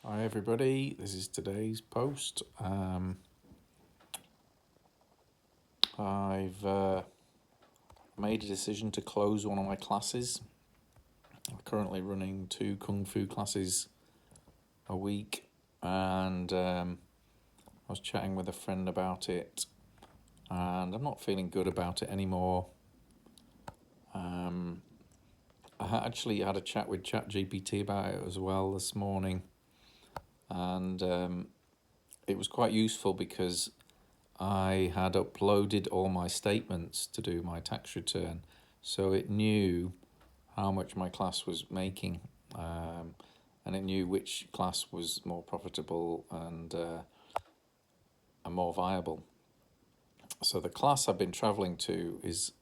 Hi everybody, this is today's post. I've made a decision to close one of my classes. I'm currently running 2 Kung Fu classes a week, and I was chatting with a friend about it, and I'm not feeling good about it anymore. I actually had a chat with ChatGPT about it as well this morning, and it was quite useful because I had uploaded all my statements to do my tax return, so it knew how much my class was making, and it knew which class was more profitable and more viable. So the class I've been travelling to is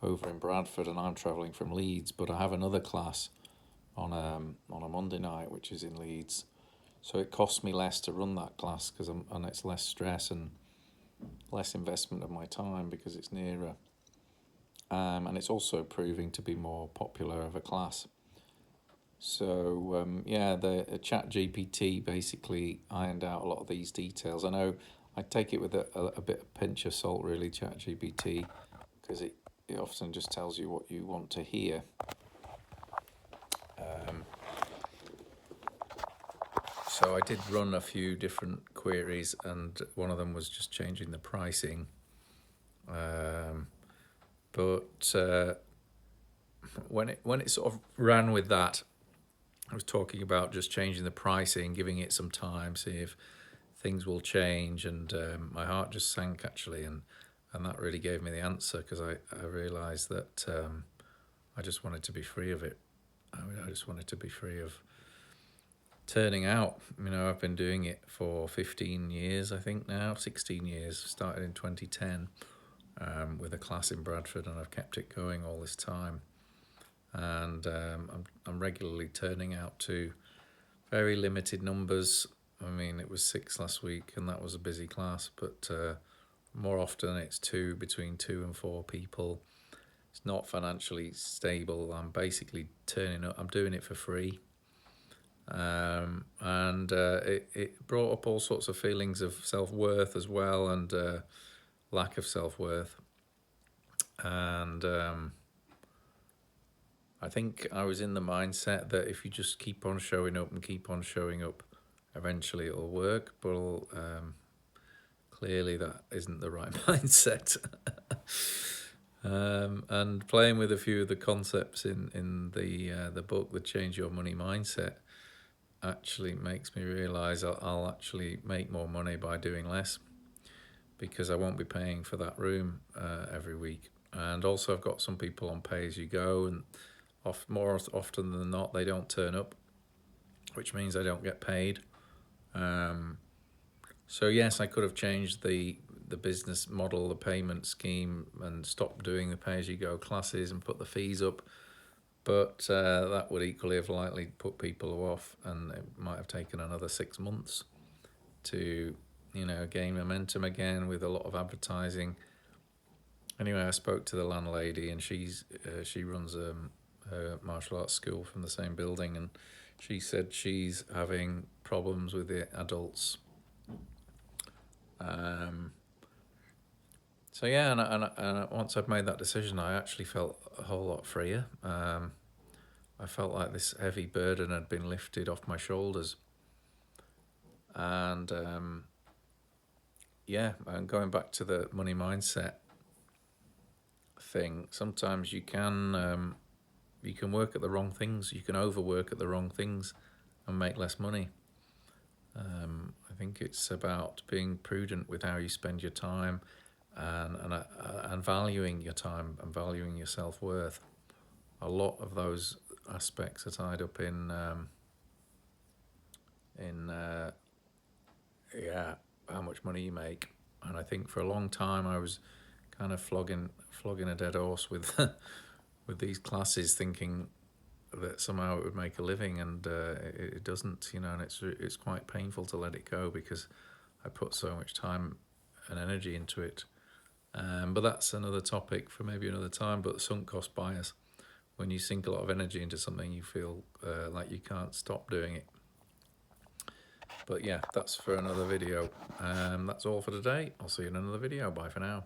over in Bradford, and I'm travelling from Leeds, but I have another class on a Monday night, which is in Leeds. So it costs me less to run that class and it's less stress and less investment of my time because it's nearer. And it's also proving to be more popular of a class. So the Chat GPT basically ironed out a lot of these details. I know I take it with a bit of pinch of salt, really, Chat GPT, because it often just tells you what you want to hear. So I did run a few different queries, and one of them was just changing the pricing. But when it sort of ran with that, I was talking about just changing the pricing, giving it some time, see if things will change, and my heart just sank actually, and that really gave me the answer because I realised that I just wanted to be free of it. I just wanted to be free of turning out. I've been doing it for 15 years, I think now, 16 years. Started in 2010 with a class in Bradford, and I've kept it going all this time. And I'm regularly turning out to very limited numbers. It was 6 last week, and that was a busy class, but more often it's between 2 and 4 people. It's not financially stable. I'm basically turning up. I'm doing it for free. And it brought up all sorts of feelings of self-worth as well, and lack of self-worth. And I think I was in the mindset that if you just keep on showing up and keep on showing up, eventually it'll work. But clearly that isn't the right mindset. And playing with a few of the concepts in the book, the Change Your Money Mindset, actually makes me realise I'll actually make more money by doing less, because I won't be paying for that room every week. And also I've got some people on pay as you go, and more often than not they don't turn up, which means I don't get paid. So yes, I could have changed the business model, the payment scheme, and stopped doing the pay as you go classes and put the fees up. But that would equally have likely put people off, and it might have taken another 6 months to gain momentum again with a lot of advertising. Anyway, I spoke to the landlady, and she runs a martial arts school from the same building, and she said she's having problems with the adults. So yeah, and once I'd made that decision, I actually felt a whole lot freer. I felt like this heavy burden had been lifted off my shoulders. And and going back to the money mindset thing, sometimes you can work at the wrong things. You can overwork at the wrong things and make less money. I think it's about being prudent with how you spend your time, and valuing your time and valuing your self-worth. A lot of those aspects are tied up in how much money you make. And I think for a long time I was kind of flogging a dead horse with with these classes, thinking that somehow it would make a living, and it doesn't, and it's quite painful to let it go because I put so much time and energy into it. But that's another topic for maybe another time. But sunk cost bias, when you sink a lot of energy into something, you feel like you can't stop doing it. But yeah, that's for another video. That's all for today. I'll see you in another video. Bye for now.